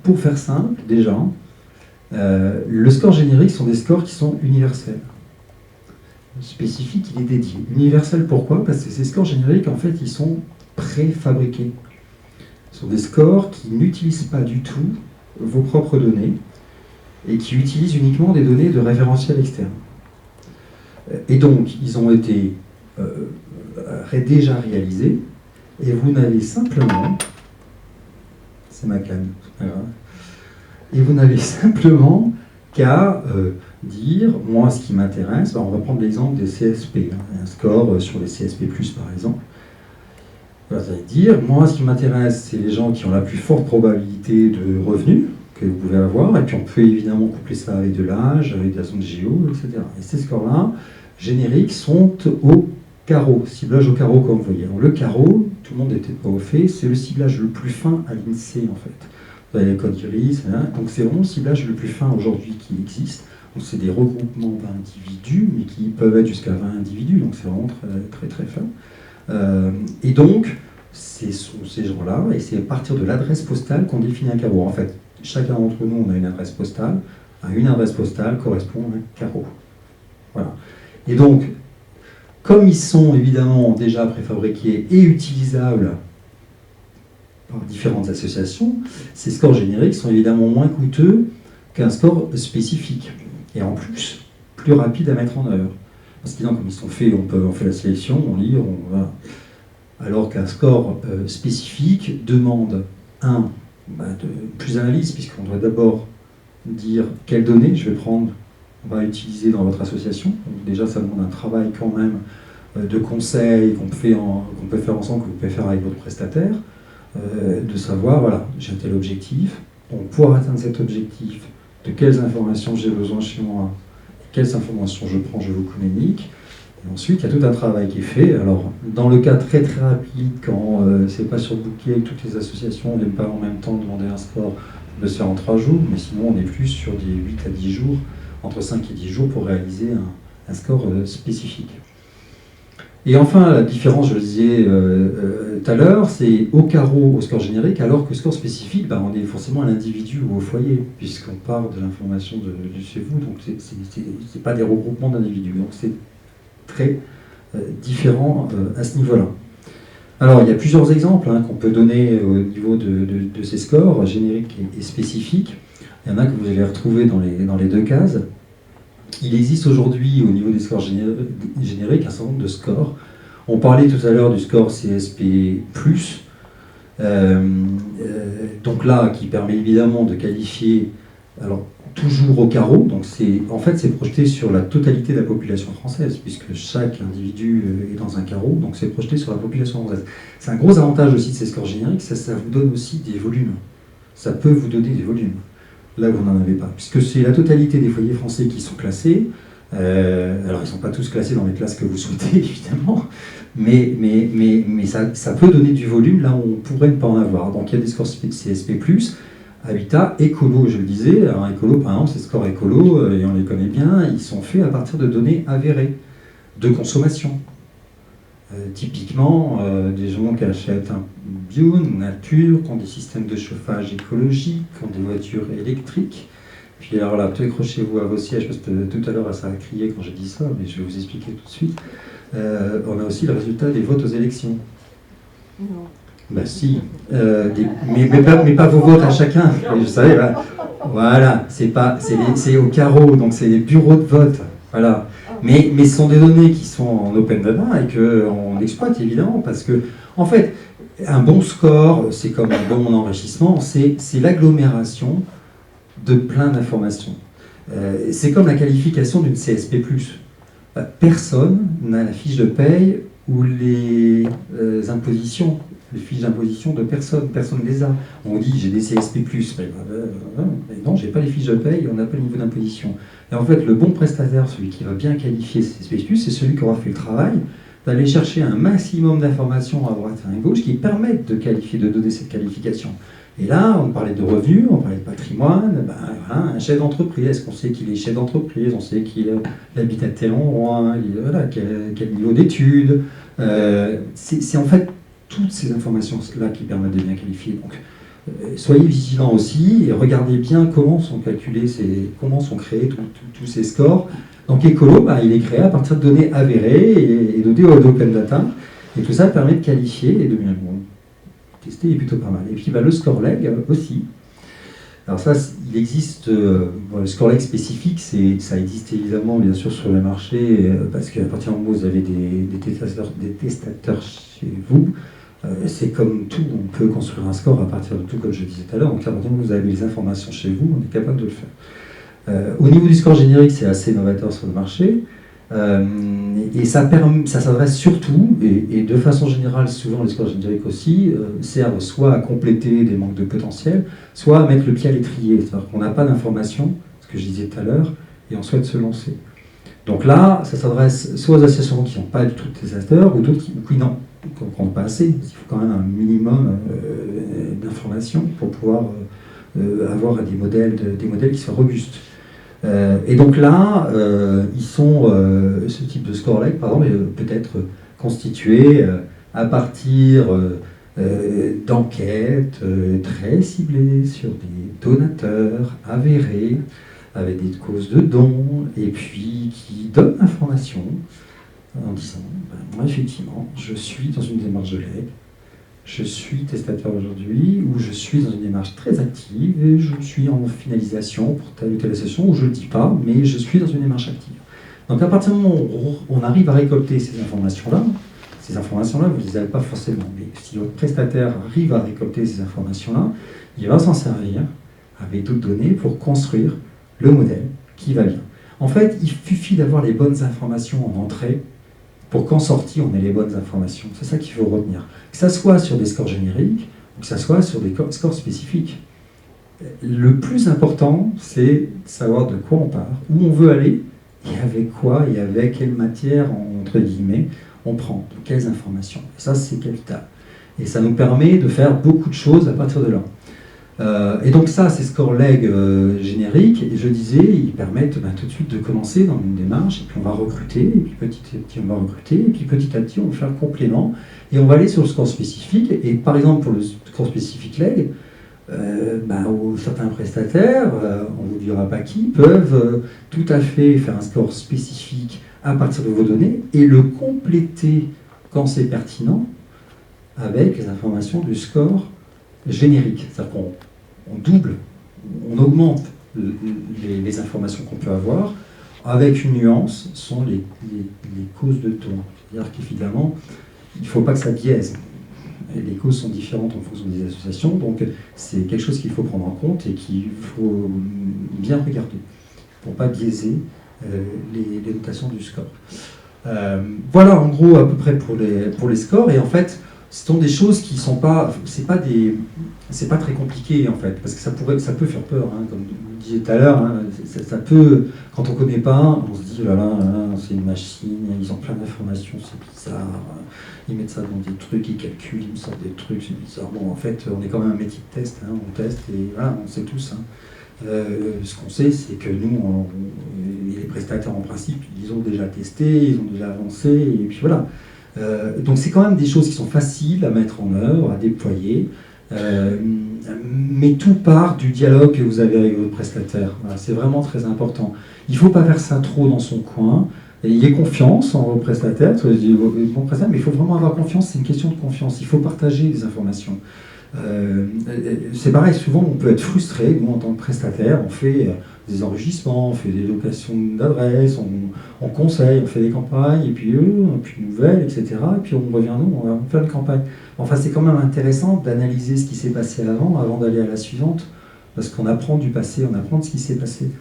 Pour faire simple, déjà, le score générique sont des scores qui sont universels. Le spécifique, il est dédié. Universel, pourquoi ? Parce que ces scores génériques, en fait, ils sont préfabriqués. Ce sont des scores qui n'utilisent pas du tout vos propres données et qui utilisent uniquement des données de référentiel externe. Et donc, ils ont été déjà réalisés et vous n'avez simplement... C'est ma canne, c'est pas grave. Et vous n'avez simplement qu'à dire, moi, ce qui m'intéresse, on va prendre l'exemple des CSP, un score sur les CSP+, par exemple. Vous allez dire, moi, ce qui m'intéresse, c'est les gens qui ont la plus forte probabilité de revenus que vous pouvez avoir, et puis on peut évidemment coupler ça avec de l'âge, avec de la zone géo, etc. Et ces scores-là, génériques, sont au carreau, ciblage au carreau, comme vous voyez. Alors, le carreau, tout le monde n'était pas au fait, c'est le ciblage le plus fin à l'INSEE, en fait. Vous avez les codes IRIS, donc c'est vraiment le ciblage le plus fin aujourd'hui qui existe. Donc c'est des regroupements d'individus, mais qui peuvent être jusqu'à 20 individus, donc c'est vraiment très très fin. Et donc, ce sont ces gens-là, et c'est à partir de l'adresse postale qu'on définit un carreau. En fait, chacun d'entre nous, on a une adresse postale. À une adresse postale correspond un carreau. Voilà. Et donc, comme ils sont évidemment déjà préfabriqués et utilisables par différentes associations, ces scores génériques sont évidemment moins coûteux qu'un score spécifique. Et en plus rapide à mettre en œuvre. Parce que comme ils sont faits, on fait la sélection, on lit, voilà. Alors qu'un score spécifique demande de plus d'analyse, puisqu'on doit d'abord dire quelles données je vais prendre, on va utiliser dans votre association. Donc déjà, ça demande un travail quand même de conseil qu'on peut faire ensemble, que vous pouvez faire avec votre prestataire, de savoir, voilà, j'ai un tel objectif, donc pour atteindre cet objectif, de quelles informations j'ai besoin chez moi, quelles informations je prends, je vous communique. Et ensuite, il y a tout un travail qui est fait. Alors, dans le cas très très rapide, quand c'est pas surbooké, toutes les associations ne viennent pas en même temps demander un score, de se faire en 3 jours, mais sinon on est plus sur des 8 à 10 jours, entre 5 et 10 jours pour réaliser un score spécifique. Et enfin, la différence, je le disais tout à l'heure, c'est au carreau, au score générique, alors que score spécifique, on est forcément à l'individu ou au foyer, puisqu'on part de l'information de chez vous, donc c'est pas des regroupements d'individus, donc c'est très différent à ce niveau-là. Alors, il y a plusieurs exemples qu'on peut donner au niveau de ces scores, génériques et spécifiques. Il y en a que vous allez retrouver dans les deux cases. Il existe aujourd'hui, au niveau des scores génériques, un certain nombre de scores. On parlait tout à l'heure du score CSP+. Donc là, qui permet évidemment de qualifier, alors toujours au carreau, donc en fait c'est projeté sur la totalité de la population française, puisque chaque individu est dans un carreau, donc c'est projeté sur la population française. C'est un gros avantage aussi de ces scores génériques, ça vous donne aussi des volumes. Ça peut vous donner des volumes, là où vous n'en avez pas, puisque c'est la totalité des foyers français qui sont classés. Alors ils ne sont pas tous classés dans les classes que vous souhaitez, évidemment, mais ça peut donner du volume là où on pourrait ne pas en avoir. Donc il y a des scores CSP+, Habitat, écolo, je le disais. Alors écolo, par exemple, ces scores écolo, et on les connaît bien, ils sont faits à partir de données avérées de consommation. Typiquement, des gens qui achètent un bio, une nature, qui ont des systèmes de chauffage écologiques, qui ont des voitures électriques. Puis alors là, accrochez-vous à vos sièges, parce que tout à l'heure, ça a crié quand j'ai dit ça, mais je vais vous expliquer tout de suite. On a aussi le résultat des votes aux élections. Non. Bah si, mais pas vos votes à chacun. Vous savez, voilà, c'est au carreau, donc c'est les bureaux de vote. Voilà. Mais ce sont des données qui sont en open data et qu'on exploite évidemment, parce que, en fait, un bon score, c'est comme un bon enrichissement, c'est l'agglomération de plein d'informations. C'est comme la qualification d'une CSP+. Personne n'a la fiche de paye ou les impositions. Les fiches d'imposition de personne ne les a. On dit j'ai des CSP+, mais non, j'ai pas les fiches de paye, on n'a pas le niveau d'imposition. Et en fait, le bon prestataire, celui qui va bien qualifier ces CSP+, c'est celui qui aura fait le travail d'aller chercher un maximum d'informations à droite et à gauche qui permettent de qualifier, de donner cette qualification. Et là, on parlait de revenus, on parlait de patrimoine, voilà, un chef d'entreprise, est-ce qu'on sait qu'il est chef d'entreprise, on sait qu'il habite à tel endroit, voilà, quel niveau d'études. C'est en fait toutes ces informations-là qui permettent de bien qualifier. Donc, soyez vigilants aussi et regardez bien comment sont calculés, comment sont créés tous ces scores. Donc, écolo, il est créé à partir de données avérées et données d'open data. Et tout ça permet de qualifier et de bien tester, est plutôt pas mal. Et puis, le score leg aussi. Alors ça, il existe, le score leg spécifique, ça existe évidemment bien sûr sur le marché, parce qu'à partir du moment où vous avez des testateurs chez vous, c'est comme tout, on peut construire un score à partir de tout, comme je disais tout à l'heure. Donc à partir du moment où vous avez les informations chez vous, on est capable de le faire. Au niveau du score générique, c'est assez novateur sur le marché. Et ça s'adresse surtout, et de façon générale, souvent les scores génériques aussi, servent soit à compléter des manques de potentiel, soit à mettre le pied à l'étrier. C'est-à-dire qu'on n'a pas d'informations, ce que je disais tout à l'heure, et on souhaite se lancer. Donc là, ça s'adresse soit aux associations qui n'ont pas du tout de testateurs, ou d'autres qui n'en comprennent pas assez. Il faut quand même un minimum d'informations pour pouvoir avoir des modèles qui soient robustes. Et donc là, ce type de score leg, par exemple, peut être constitué à partir d'enquêtes très ciblées sur des donateurs avérés, avec des causes de dons, et puis qui donnent l'information en disant, moi effectivement, je suis dans une démarche de leg, je suis testateur aujourd'hui, ou je suis dans une démarche très active, et je suis en finalisation pour telle ou telle association, ou je ne le dis pas, mais je suis dans une démarche active. Donc à partir du moment où on arrive à récolter ces informations-là, vous ne les avez pas forcément, mais si votre prestataire arrive à récolter ces informations-là, il va s'en servir avec d'autres données pour construire le modèle qui va bien. En fait, il suffit d'avoir les bonnes informations en entrée pour qu'en sortie, on ait les bonnes informations. C'est ça qu'il faut retenir. Que ça soit sur des scores génériques ou que ça soit sur des scores spécifiques. Le plus important, c'est de savoir de quoi on part, où on veut aller, et avec quoi, et avec quelle matière, entre guillemets, on prend, de quelles informations. Et ça, c'est capital. Et ça nous permet de faire beaucoup de choses à partir de là. Et donc ça, ces score leg génériques, et je disais, ils permettent tout de suite de commencer dans une démarche, et puis on va recruter, et puis petit à petit on va recruter, et puis petit à petit on va faire le complément, et on va aller sur le score spécifique. Et par exemple pour le score spécifique leg, certains prestataires, on ne vous dira pas qui, peuvent tout à fait faire un score spécifique à partir de vos données, et le compléter quand c'est pertinent, avec les informations du score générique. C'est-à-dire qu'on double, on augmente les informations qu'on peut avoir, avec une nuance, sont les causes de ton. C'est-à-dire qu'évidemment, il ne faut pas que ça biaise. les causes sont différentes en fonction des associations, donc c'est quelque chose qu'il faut prendre en compte et qu'il faut bien regarder pour ne pas biaiser les notations du score. Voilà en gros à peu près pour les scores, et en fait ce sont des choses qui sont pas, c'est pas très compliqué en fait, parce que ça peut faire peur, hein, comme vous le disiez tout à l'heure, hein, ça peut, quand on connaît pas, on se dit oh là là, c'est une machine, ils ont plein d'informations, c'est bizarre, ils mettent ça dans des trucs, ils calculent, ils me sortent des trucs, c'est bizarre. Bon, en fait, on est quand même un métier de test, hein, on teste et voilà, on sait tous. Hein. Ce qu'on sait, c'est que nous, les prestataires en principe, ils ont déjà testé, ils ont déjà avancé, et puis voilà. Donc c'est quand même des choses qui sont faciles à mettre en œuvre, à déployer, mais tout part du dialogue que vous avez avec votre prestataire. Voilà, c'est vraiment très important. Il ne faut pas faire ça trop dans son coin. Ayez confiance en vos prestataires, mais il faut vraiment avoir confiance, c'est une question de confiance. Il faut partager des informations. C'est pareil, souvent on peut être frustré, nous en tant que prestataire, on fait des enregistrements, on fait des locations d'adresses, on conseille, on fait des campagnes, et puis nouvelles, etc. Et puis on revient, nous, on va faire une campagne. Enfin, c'est quand même intéressant d'analyser ce qui s'est passé avant d'aller à la suivante, parce qu'on apprend du passé, on apprend de ce qui s'est passé.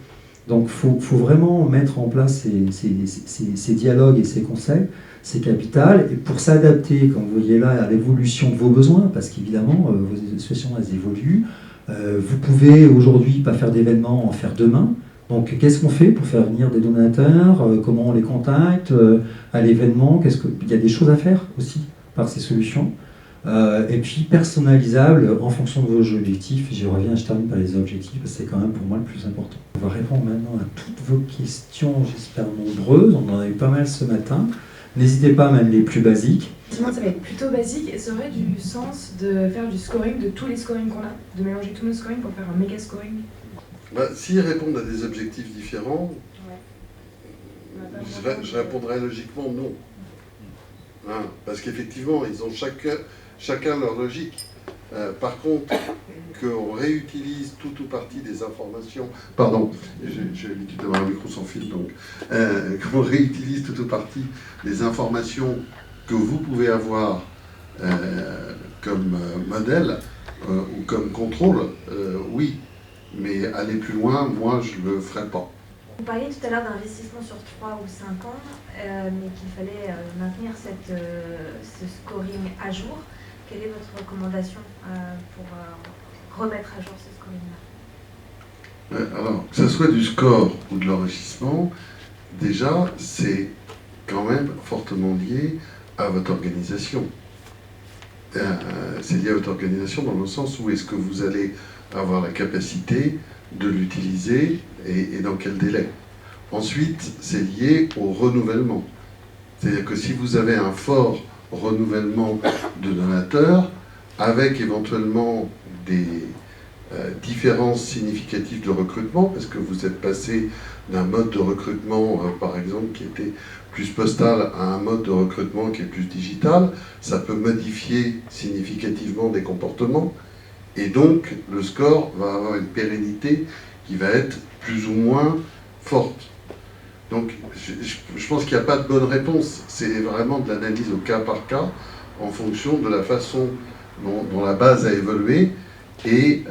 Donc il faut vraiment mettre en place ces dialogues et ces conseils. C'est capital, et pour s'adapter, comme vous voyez là, à l'évolution de vos besoins, parce qu'évidemment, vos associations, elles évoluent. Vous pouvez aujourd'hui pas faire d'événements, en faire demain. Donc, qu'est-ce qu'on fait pour faire venir des donateurs? Comment on les contacte à l'événement? Il y a des choses à faire aussi par ces solutions. Et puis, personnalisable en fonction de vos objectifs. J'y reviens, je termine par les objectifs, parce que c'est quand même pour moi le plus important. On va répondre maintenant à toutes vos questions, j'espère nombreuses. On en a eu pas mal ce matin. N'hésitez pas, même les plus basiques. Effectivement, ça va être plutôt basique, et ça aurait du sens de faire du scoring de tous les scorings qu'on a, de mélanger tous nos scorings pour faire un méga scoring. S'ils répondent à des objectifs différents, je répondrais logiquement non. Hein, parce qu'effectivement, ils ont chacun leur logique. Par contre, qu'on réutilise tout ou partie des informations... Pardon, j'ai l'habitude d'avoir un micro sans fil, donc... qu'on réutilise tout ou partie des informations que vous pouvez avoir comme modèle ou comme contrôle, oui. Mais aller plus loin, moi, je ne le ferai pas. Vous parliez tout à l'heure d'investissement sur 3 ou 5 ans, mais qu'il fallait maintenir ce scoring à jour. Quelle est votre recommandation pour remettre à jour ce scoring-là? Alors, que ce soit du score ou de l'enrichissement, déjà, c'est quand même fortement lié à votre organisation. C'est lié à votre organisation dans le sens où est-ce que vous allez avoir la capacité de l'utiliser et dans quel délai. Ensuite, c'est lié au renouvellement. C'est-à-dire que si vous avez un fort renouvellement de donateurs, avec éventuellement des différences significatives de recrutement, parce que vous êtes passé d'un mode de recrutement, par exemple, qui était plus postal à un mode de recrutement qui est plus digital, ça peut modifier significativement des comportements, et donc le score va avoir une pérennité qui va être plus ou moins forte. Donc je pense qu'il n'y a pas de bonne réponse, c'est vraiment de l'analyse au cas par cas, en fonction de la façon dont la base a évolué, et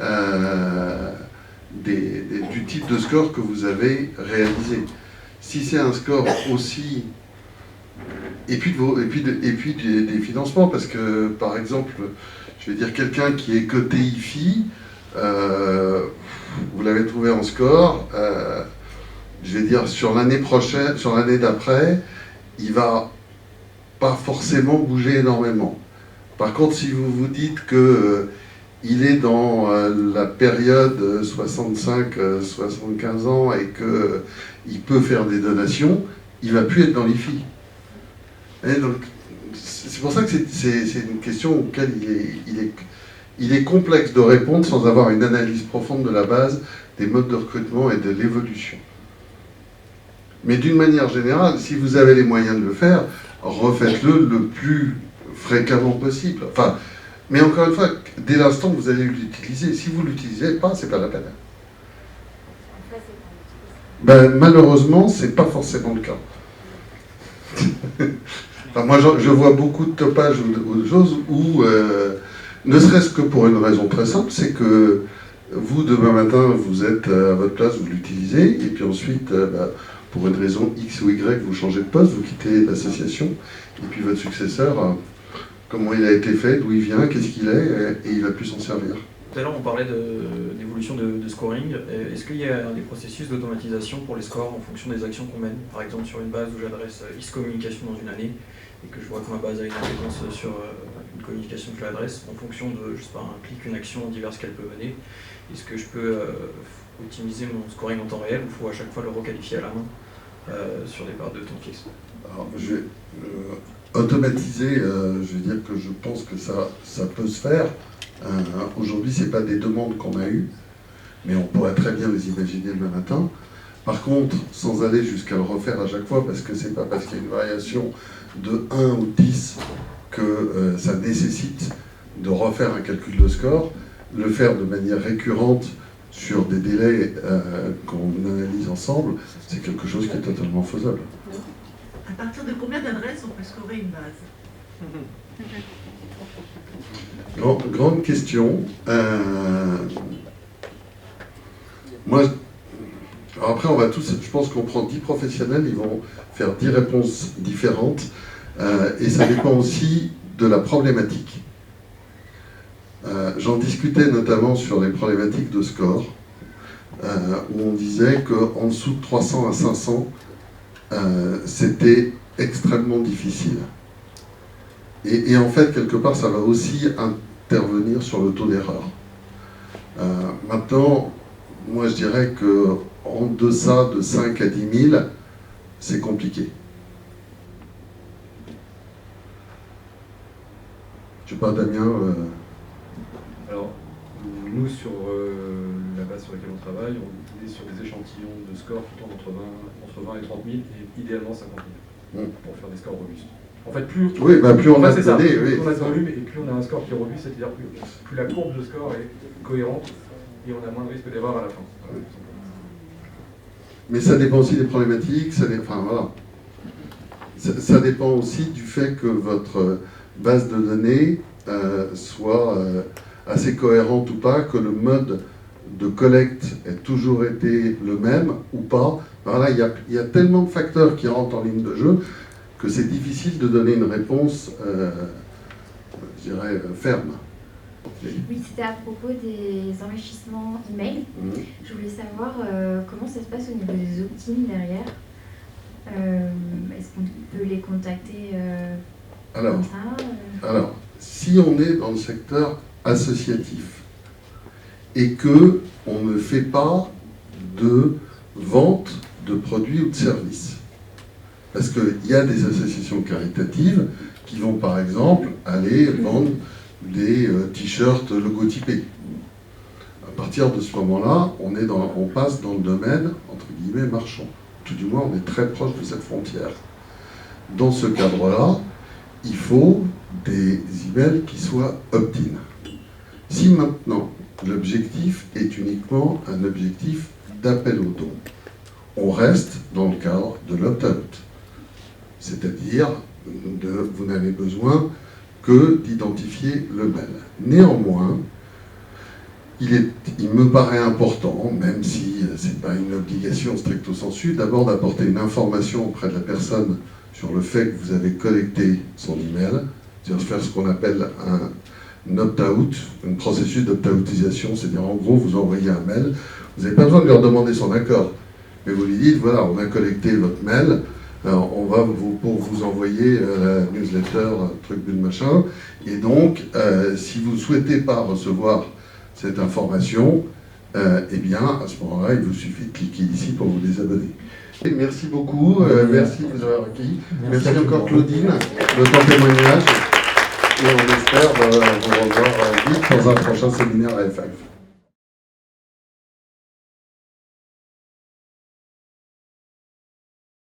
du type de score que vous avez réalisé. Si c'est un score aussi... Et puis des financements, parce que, par exemple, je vais dire quelqu'un qui est coté IFI, vous l'avez trouvé en score, je vais dire sur l'année prochaine, sur l'année d'après, il va pas forcément bouger énormément. Par contre, si vous vous dites que il est dans la période 65-75 ans et qu'il peut faire des donations, il ne va plus être dans l'IFI. Et donc, c'est pour ça que c'est une question auquel il est complexe de répondre sans avoir une analyse profonde de la base, des modes de recrutement et de l'évolution. Mais d'une manière générale, si vous avez les moyens de le faire, refaites-le le plus fréquemment possible. Enfin, mais encore une fois, dès l'instant que vous allez l'utiliser, si vous ne l'utilisez pas, c'est pas la peine. Ben, malheureusement, c'est pas forcément le cas. Enfin, moi, je vois beaucoup de topages ou de choses où, ne serait-ce que pour une raison très simple, c'est que vous, demain matin, vous êtes à votre place, vous l'utilisez, et puis ensuite, pour une raison X ou Y, vous changez de poste, vous quittez l'association, et puis votre successeur, comment il a été fait, d'où il vient, qu'est-ce qu'il est, et il va plus s'en servir. Tout à l'heure, on parlait d'évolution de scoring. Est-ce qu'il y a des processus d'automatisation pour les scores en fonction des actions qu'on mène? Par exemple, sur une base où j'adresse X communication dans une année, et que je vois que ma base a une appétence sur une communication que j'adresse, en fonction de, je sais pas, un clic, une action diverse qu'elle peut mener, est-ce que je peux optimiser mon scoring en temps réel, ou il faut à chaque fois le requalifier à la main sur des barres de temps fixes? Alors, je vais automatiser, je veux dire que je pense que ça peut se faire. Aujourd'hui, ce n'est pas des demandes qu'on a eues, mais on pourrait très bien les imaginer demain matin. Par contre, sans aller jusqu'à le refaire à chaque fois, parce que ce n'est pas parce qu'il y a une variation de 1 ou 10 que ça nécessite de refaire un calcul de score, le faire de manière récurrente sur des délais qu'on analyse ensemble, c'est quelque chose qui est totalement faisable. À partir de combien d'adresses on peut scorer une base? Grande question. Moi, après, on va tous, je pense qu'on prend 10 professionnels, ils vont faire 10 réponses différentes, et ça dépend aussi de la problématique. J'en discutais notamment sur les problématiques de score, où on disait qu'en dessous de 300 à 500, c'était extrêmement difficile. Et en fait, quelque part, ça va aussi intervenir sur le taux d'erreur. Maintenant, moi je dirais qu'en deçà de 5 à 10 000, c'est compliqué. Je sais pas, Damien. Alors, nous, sur la base sur laquelle on travaille, on est sur des échantillons de scores qui tournent entre 20 et 30 000, et idéalement 50 000, pour faire des scores robustes. En fait, plus on a c'est ça, donné, plus on a de volume et plus on a un score qui est robuste, c'est-à-dire plus la courbe de score est cohérente et on a moins de risque d'erreur à la fin. Voilà, mais ça dépend aussi des problématiques, ça dépend aussi du fait que votre base de données soit assez cohérente ou pas, que le mode de collecte ait toujours été le même ou pas. Voilà, il y a tellement de facteurs qui rentrent en ligne de jeu que c'est difficile de donner une réponse, je dirais, ferme. Oui, c'était à propos des enrichissements email. Je voulais savoir comment ça se passe au niveau des opt-in derrière. Est-ce qu'on peut les contacter comme ça Alors, si on est dans le secteur associatif et que on ne fait pas de vente de produits ou de services, parce qu'il y a des associations caritatives qui vont par exemple aller vendre des t-shirts logotypés. À partir de ce moment-là, on passe dans le domaine, entre guillemets, marchand. Tout du moins, on est très proche de cette frontière. Dans ce cadre-là, il faut des emails qui soient opt-in. Si maintenant, l'objectif est uniquement un objectif d'appel au don, on reste dans le cadre de l'opt-out. C'est-à-dire, vous n'avez besoin que d'identifier le mail. Néanmoins, il me paraît important, même si ce n'est pas une obligation stricto sensu, d'abord d'apporter une information auprès de la personne sur le fait que vous avez collecté son email, c'est-à-dire faire ce qu'on appelle un opt-out, un processus d'opt-outisation, c'est-à-dire en gros vous envoyez un mail, vous n'avez pas besoin de leur demander son accord, mais vous lui dites voilà, on a collecté votre mail, alors on va pour vous envoyer la newsletter, truc d'une machin, et donc si vous ne souhaitez pas recevoir cette information, eh bien à ce moment-là il vous suffit de cliquer ici pour vous désabonner. Et merci beaucoup, merci de vous avoir accueillis, merci encore Claudine de ton témoignage, et on espère vous revoir vite dans un prochain séminaire à F5.